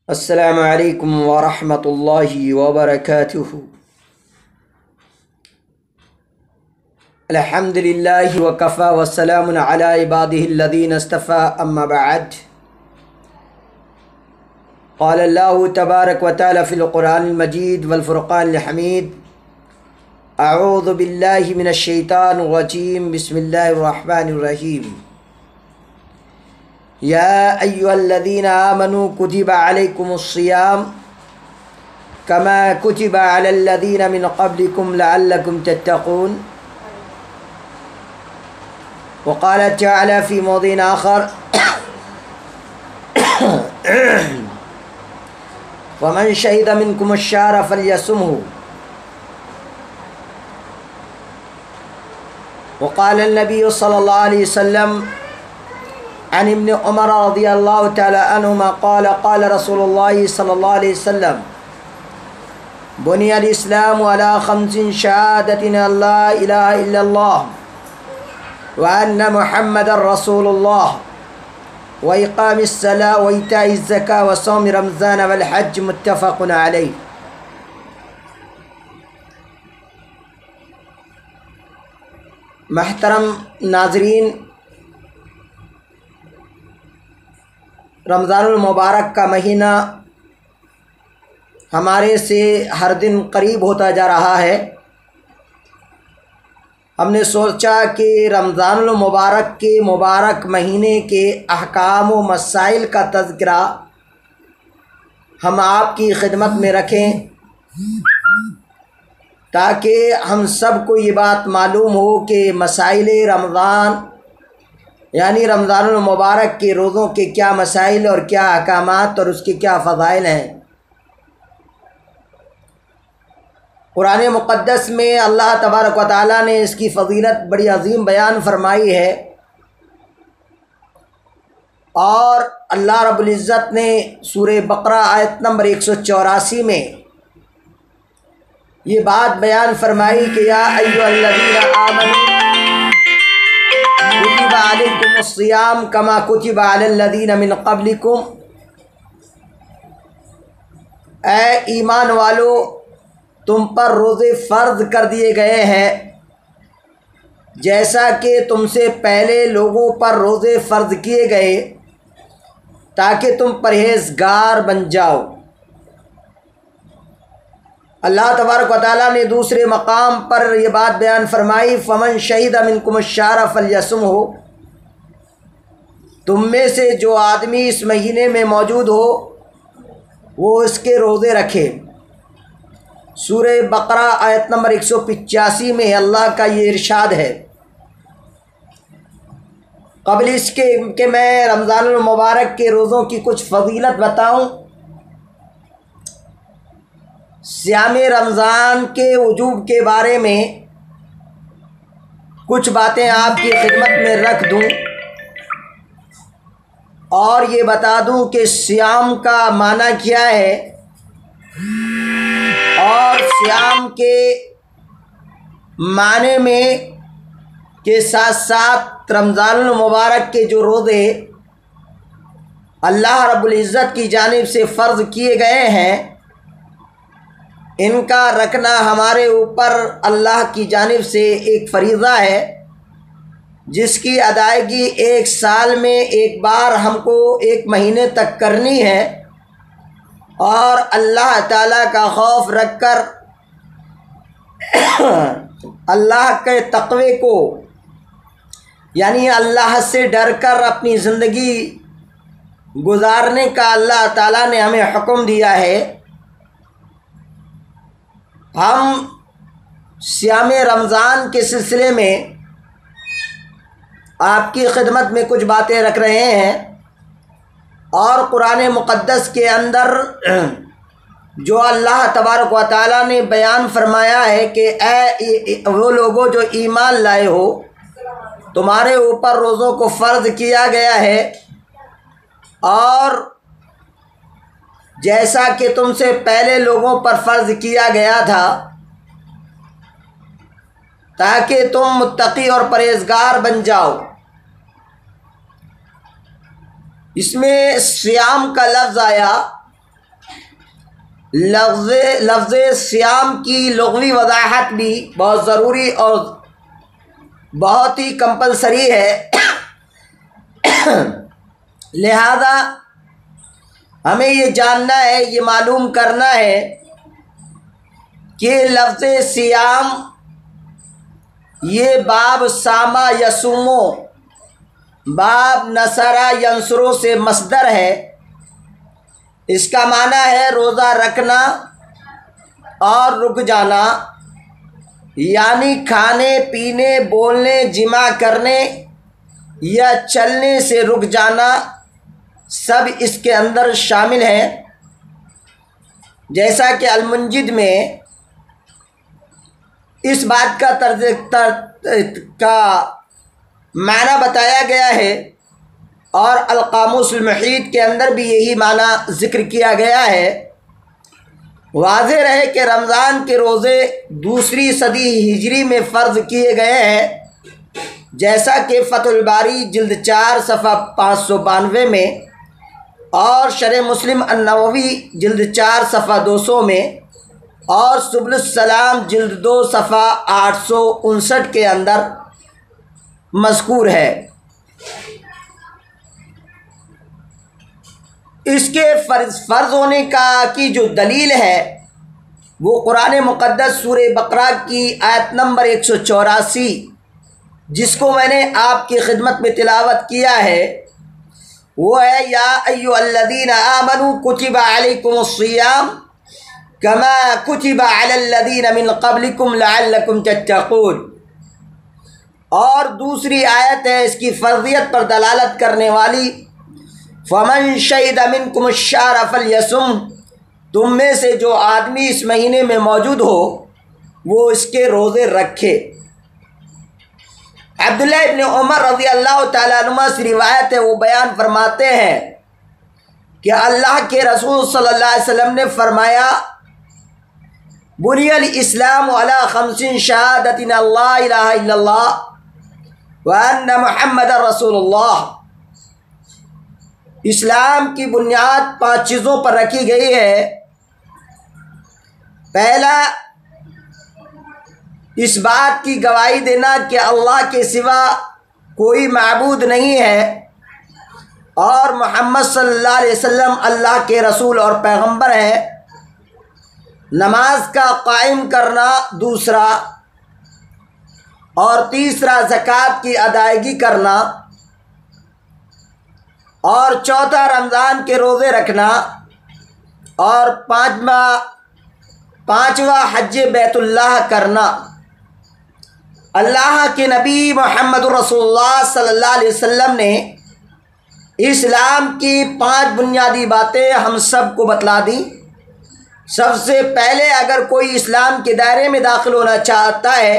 السلام علیکم ورحمۃ اللہ وبرکاتہ۔ الحمد للہ وکفی وسلام علی عبادہ الذین اصطفی، اما بعد۔ قال اللہ تبارک و تعالی فی القرآن المجید والفرقان الحمید: اعوذ باللہ من الشیطان الرجیم، بسم اللہ الرحمن الرحیم۔ یا ایھا الذین آمنوا کتب علیکم الصیام کما کتب علی الذین من قبلکم لعلکم تتقون۔ وقال تعالی فی موضع آخر: ومن شہد منکم الشہر فلیصمہ۔ وقال النبی صلی اللہ علیہ وسلم عن ابن عمر رضی اللہ تعالی عنہما قال قال رسول اللہ صلی اللہ علیہ وسلم: بنی الاسلام علی خمس شہادۃ ان لا الہ الا اللہ وان محمد رسول اللہ واقام الصلاۃ وایتاء الزکاۃ وصوم رمضان والحج، متفق علیہ۔ محترم ناظرین، رمضان المبارک کا مہینہ ہمارے سے ہر دن قریب ہوتا جا رہا ہے۔ ہم نے سوچا کہ رمضان المبارک کے مبارک مہینے کے احکام و مسائل کا تذکرہ ہم آپ کی خدمت میں رکھیں، تاکہ ہم سب کو یہ بات معلوم ہو کہ مسائل رمضان یعنی رمضان المبارک کے روزوں کے کیا مسائل اور کیا احکامات اور اس کے کیا فضائل ہیں۔ قرآن مقدس میں اللہ تبارک و تعالیٰ نے اس کی فضیلت بڑی عظیم بیان فرمائی ہے، اور اللہ رب العزت نے سورہ بقرہ آیت نمبر 184 میں یہ بات بیان فرمائی کہ یا ایھا الذین آمنوا کتب علیکم الصیام کما کتب علی الذین من قبلکم۔ اے ایمان والو، تم پر روزے فرض کر دیے گئے ہیں جیسا کہ تم سے پہلے لوگوں پر روزے فرض کیے گئے، تاکہ تم پرہیزگار بن جاؤ۔ اللہ تبارک و تعالیٰ نے دوسرے مقام پر یہ بات بیان فرمائی: فمن شہد منکم الشہر فلیصمہ۔ تم میں سے جو آدمی اس مہینے میں موجود ہو وہ اس کے روزے رکھے۔ سورہ بقرہ آیت نمبر 185 میں اللہ کا یہ ارشاد ہے۔ قبل اس کے کہ میں رمضان المبارک کے روزوں کی کچھ فضیلت بتاؤں، صیام رمضان کے وجوب کے بارے میں کچھ باتیں آپ کی خدمت میں رکھ دوں، اور یہ بتا دوں کہ صیام کا معنی کیا ہے، اور صیام کے معنی میں کے ساتھ ساتھ رمضان المبارک کے جو روزے اللہ رب العزت کی جانب سے فرض کیے گئے ہیں، ان کا رکھنا ہمارے اوپر اللہ کی جانب سے ایک فریضہ ہے، جس کی ادائیگی ایک سال میں ایک بار ہم کو ایک مہینے تک کرنی ہے، اور اللہ تعالیٰ کا خوف رکھ کر اللہ کے تقوی کو یعنی اللہ سے ڈر کر اپنی زندگی گزارنے کا اللہ تعالیٰ نے ہمیں حکم دیا ہے۔ ہم صیام رمضان کے سلسلے میں آپ کی خدمت میں کچھ باتیں رکھ رہے ہیں، اور قرآن مقدس کے اندر جو اللہ تبارک و تعالیٰ نے بیان فرمایا ہے کہ اے وہ لوگوں جو ایمان لائے ہو، تمہارے اوپر روزوں کو فرض کیا گیا ہے، اور جیسا کہ تم سے پہلے لوگوں پر فرض کیا گیا تھا، تاکہ تم متقی اور پرہیزگار بن جاؤ۔ اس میں صیام کا لفظ آیا لفظ صیام کی لغوی وضاحت بھی بہت ضروری اور بہت ہی کمپلسری ہے، لہذا ہمیں یہ جاننا ہے، یہ معلوم کرنا ہے کہ لفظ صیام یہ باب ساما یسومو، باب نصرہ ینصرو سے مصدر ہے۔ اس کا معنی ہے روزہ رکھنا اور رک جانا، یعنی کھانے پینے، بولنے، جمع کرنے یا چلنے سے رک جانا سب اس کے اندر شامل ہے۔ جیسا کہ المنجد میں اس بات کا معنی بتایا گیا ہے، اور القاموس المحیط کے اندر بھی یہی معنی ذکر کیا گیا ہے۔ واضح رہے کہ رمضان کے روزے دوسری صدی ہجری میں فرض کیے گئے ہیں، جیسا کہ فتح الباری جلد 4 صفحہ 592 میں، اور شرح مسلم النووی جلد 4 صفحہ 200 میں، اور سبل السلام جلد 2 صفحہ 859 کے اندر مذکور ہے۔ اس کے فرض ہونے کی جو دلیل ہے وہ قرآن مقدس سورہ بقرہ کی آیت نمبر 184، جس کو میں نے آپ کی خدمت میں تلاوت کیا ہے، وہ ہے یا ایھا الذین آمنوا کتب علیکم الصیام کما کتب علی الذین من قبلکم لعلکم تتقون۔ اور دوسری آیت ہے اس کی فرضیت پر دلالت کرنے والی، فمن شہد منکم الشہر فلیصم، تم میں سے جو آدمی اس مہینے میں موجود ہو وہ اس کے روزے رکھے۔ عبداللہ ابن عمر رضی اللہ تعالیٰ عنہ سے روایت ہے، وہ بیان فرماتے ہیں کہ اللہ کے رسول صلی اللہ علیہ وسلم نے فرمایا، بنی الاسلام علی 5 شہادت ان لا الہ الا اللہ وان محمد رسول اللہ۔ اسلام کی بنیاد 5 چیزوں پر رکھی گئی ہے۔ پہلا، اس بات کی گواہی دینا کہ اللہ کے سوا کوئی معبود نہیں ہے اور محمد صلی اللہ علیہ وسلم اللہ کے رسول اور پیغمبر ہیں۔ نماز کا قائم کرنا دوسرا، اور تیسرا زکوٰۃ کی ادائیگی کرنا، اور چوتھا رمضان کے روزے رکھنا، اور پانچواں حج بیت اللہ کرنا۔ اللہ کے نبی محمد رسول اللہ صلی اللہ علیہ وسلم نے اسلام کی 5 بنیادی باتیں ہم سب کو بتلا دیں۔ سب سے پہلے اگر کوئی اسلام کے دائرے میں داخل ہونا چاہتا ہے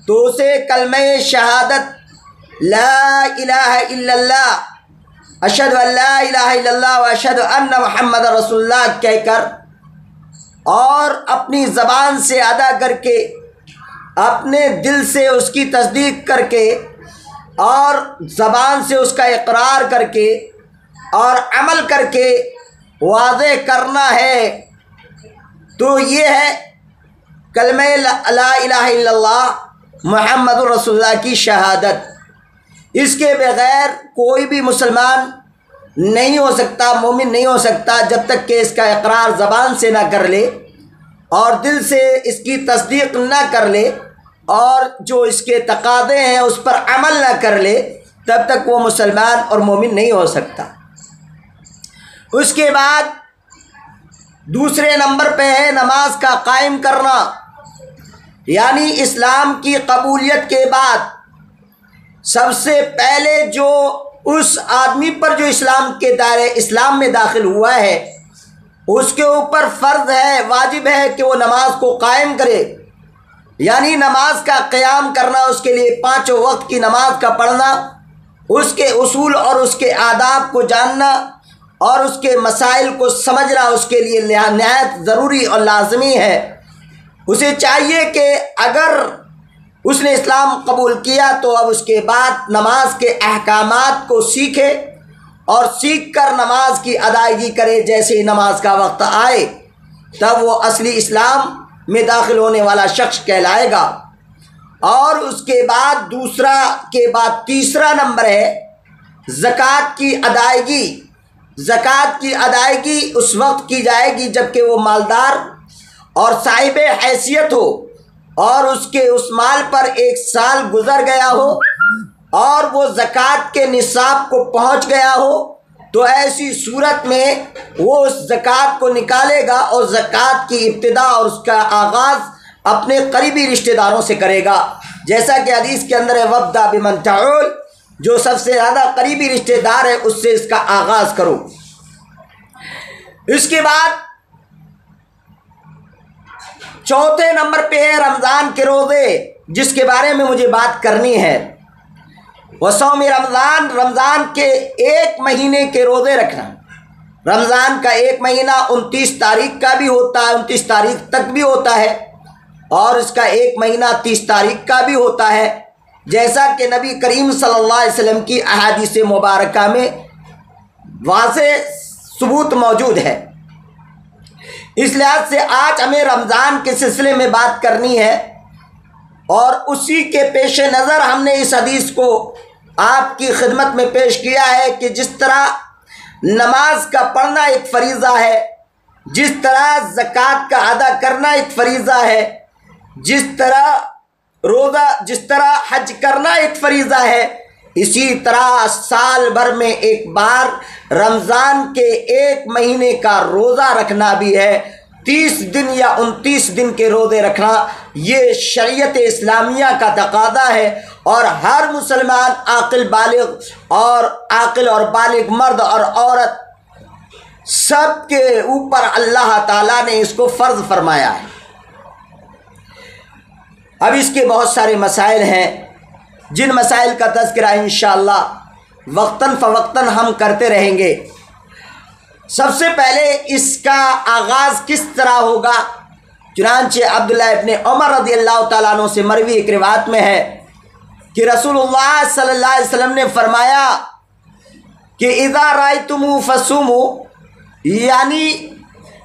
تو اسے کلمہ شہادت لا الہ الا اللہ، اشہد ان لا الہ الا اللہ و اشہد ان محمد رسول اللہ کہہ کر اور اپنی زبان سے ادا کر کے، اپنے دل سے اس کی تصدیق کر کے، اور زبان سے اس کا اقرار کر کے اور عمل کر کے واضح کرنا ہے، تو یہ ہے کلمہ لا الہ الا اللہ محمد رسول اللہ کی شہادت۔ اس کے بغیر کوئی بھی مسلمان نہیں ہو سکتا، مومن نہیں ہو سکتا، جب تک کہ اس کا اقرار زبان سے نہ کر لے اور دل سے اس کی تصدیق نہ کر لے، اور جو اس کے تقاضے ہیں اس پر عمل نہ کر لے، تب تک وہ مسلمان اور مومن نہیں ہو سکتا۔ اس کے بعد دوسرے نمبر پہ ہے نماز کا قائم کرنا، یعنی اسلام کی قبولیت کے بعد سب سے پہلے جو اس آدمی پر جو اسلام کے دائرے اسلام میں داخل ہوا ہے، اس کے اوپر فرض ہے، واجب ہے کہ وہ نماز کو قائم کرے، یعنی نماز کا قیام کرنا، اس کے لیے 5 وقت کی نماز کا پڑھنا، اس کے اصول اور اس کے آداب کو جاننا اور اس کے مسائل کو سمجھنا اس کے لیے نہایت ضروری اور لازمی ہے۔ اسے چاہیے کہ اگر اس نے اسلام قبول کیا تو اب اس کے بعد نماز کے احکامات کو سیکھے اور سیکھ کر نماز کی ادائیگی کرے، جیسے ہی نماز کا وقت آئے تب وہ اصلی اسلام میں داخل ہونے والا شخص کہلائے گا۔ اور اس کے بعد تیسرا نمبر ہے زکوٰۃ کی ادائیگی۔ زکوٰۃ کی ادائیگی اس وقت کی جائے گی جب کہ وہ مالدار اور صاحب حیثیت ہو اور اس مال پر 1 سال گزر گیا ہو اور وہ زکوٰۃ کے نصاب کو پہنچ گیا ہو، تو ایسی صورت میں وہ اس زکوٰۃ کو نکالے گا اور زکوٰۃ کی ابتدا اور اس کا آغاز اپنے قریبی رشتہ داروں سے کرے گا، جیسا کہ حدیث کے اندر ہے وَابْدَأْ بِمَنْ تَعُولُ، جو سب سے زیادہ قریبی رشتہ دار ہے اس سے اس کا آغاز کرو۔ اس کے بعد چوتھے نمبر پہ ہے رمضان کے روزے، جس کے بارے میں مجھے بات کرنی ہے۔ وصوم رمضان، رمضان کے 1 مہینے کے روزے رکھنا۔ رمضان کا 1 مہینہ 29 تاریخ کا بھی ہوتا ہے، 29 تاریخ تک بھی ہوتا ہے، اور اس کا 1 مہینہ 30 تاریخ کا بھی ہوتا ہے، جیسا کہ نبی کریم صلی اللہ علیہ وسلم کی احادیث مبارکہ میں واضح ثبوت موجود ہے۔ اس لحاظ سے آج ہمیں رمضان کے سلسلے میں بات کرنی ہے، اور اسی کے پیش نظر ہم نے اس حدیث کو آپ کی خدمت میں پیش کیا ہے کہ جس طرح نماز کا پڑھنا ایک فریضہ ہے، جس طرح زکوٰۃ کا ادا کرنا ایک فریضہ ہے، جس طرح حج کرنا ایک فریضہ ہے، اسی طرح سال بھر میں ایک بار رمضان کے 1 مہینے کا روزہ رکھنا بھی ہے۔ 30 دن یا 29 دن کے روزے رکھنا یہ شریعت اسلامیہ کا تقاضا ہے، اور ہر مسلمان عاقل اور بالغ مرد اور عورت سب کے اوپر اللہ تعالیٰ نے اس کو فرض فرمایا ہے۔ اب اس کے بہت سارے مسائل ہیں، جن مسائل کا تذکرہ انشاءاللہ وقتاً فوقتاً ہم کرتے رہیں گے۔ سب سے پہلے اس کا آغاز کس طرح ہوگا؟ چنانچہ عبداللہ ابن عمر رضی اللہ تعالیٰ عنہ سے مروی ایک روایت میں ہے کہ رسول اللہ صلی اللہ علیہ وسلم نے فرمایا کہ اذا رأیتموہ فصوموا، یعنی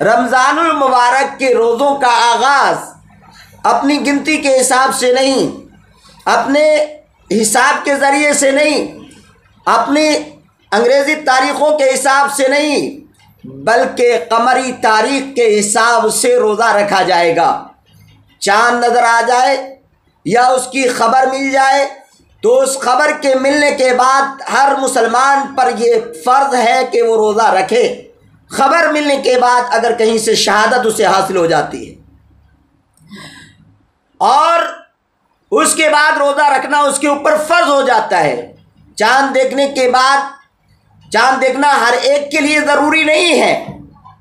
رمضان المبارک کے روزوں کا آغاز اپنی گنتی کے حساب سے نہیں، اپنے حساب کے ذریعے سے نہیں، اپنی انگریزی تاریخوں کے حساب سے نہیں، بلکہ قمری تاریخ کے حساب سے روزہ رکھا جائے گا۔ چاند نظر آ جائے یا اس کی خبر مل جائے تو اس خبر کے ملنے کے بعد ہر مسلمان پر یہ فرض ہے کہ وہ روزہ رکھے۔ خبر ملنے کے بعد اگر کہیں سے شہادت اسے حاصل ہو جاتی ہے، اور اس کے بعد روزہ رکھنا اس کے اوپر فرض ہو جاتا ہے۔ چاند دیکھنے کے بعد، چاند دیکھنا ہر ایک کے لیے ضروری نہیں ہے،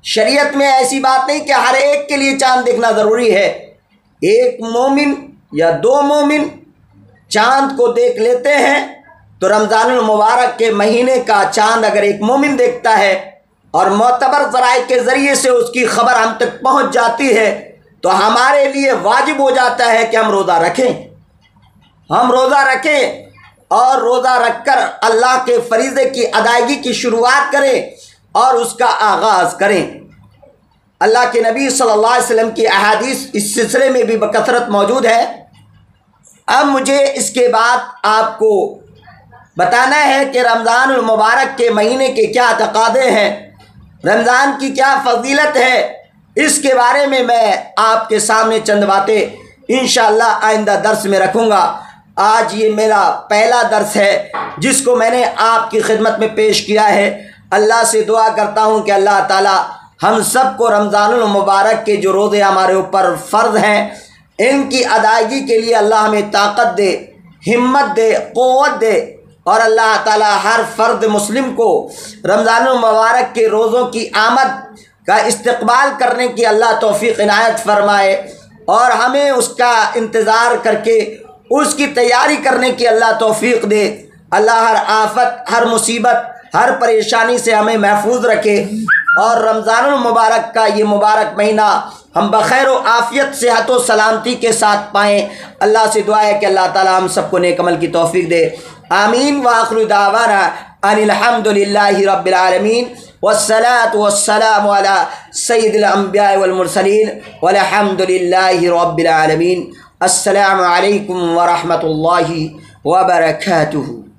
شریعت میں ایسی بات نہیں کہ ہر ایک کے لیے چاند دیکھنا ضروری ہے۔ 1 مومن یا 2 مومن چاند کو دیکھ لیتے ہیں تو رمضان المبارک کے مہینے کا چاند اگر 1 مومن دیکھتا ہے اور معتبر ذرائع کے ذریعے سے اس کی خبر ہم تک پہنچ جاتی ہے تو ہمارے لیے واجب ہو جاتا ہے کہ ہم روزہ رکھیں، ہم روزہ رکھیں اور روزہ رکھ کر اللہ کے فریضے کی ادائیگی کی شروعات کریں اور اس کا آغاز کریں۔ اللہ کے نبی صلی اللہ علیہ وسلم کی احادیث اس سلسلے میں بھی بکثرت موجود ہے۔ اب مجھے اس کے بعد آپ کو بتانا ہے کہ رمضان المبارک کے مہینے کے کیا تقاضے ہیں، رمضان کی کیا فضیلت ہے، اس کے بارے میں آپ کے سامنے چند باتیں انشاءاللہ آئندہ درس میں رکھوں گا۔ آج یہ میرا پہلا درس ہے جس کو میں نے آپ کی خدمت میں پیش کیا ہے۔ اللہ سے دعا کرتا ہوں کہ اللہ تعالی ہم سب کو رمضان المبارک کے جو روزے ہمارے اوپر فرض ہیں ان کی ادائیگی کے لیے اللہ ہمیں طاقت دے، ہمت دے، قوت دے، اور اللہ تعالی ہر فرد مسلم کو رمضان المبارک کے روزوں کی آمد کا استقبال کرنے کی اللہ توفیق عنایت فرمائے، اور ہمیں اس کا انتظار کر کے اس کی تیاری کرنے کی اللہ توفیق دے۔ اللہ ہر آفت، ہر مصیبت، ہر پریشانی سے ہمیں محفوظ رکھے، اور رمضان المبارک کا یہ مبارک مہینہ ہم بخیر و عافیت، صحت و سلامتی کے ساتھ پائیں۔ اللہ سے دعا ہے کہ اللہ تعالی ہم سب کو نیک عمل کی توفیق دے۔ آمین۔ وآخر دعوانا ان الحمد للہ رب العالمین والصلاة والسلام علی سید الانبیاء والمرسلین والحمد للہ رب العالمین۔ السلام علیکم ورحمۃ اللہ وبرکاتہ۔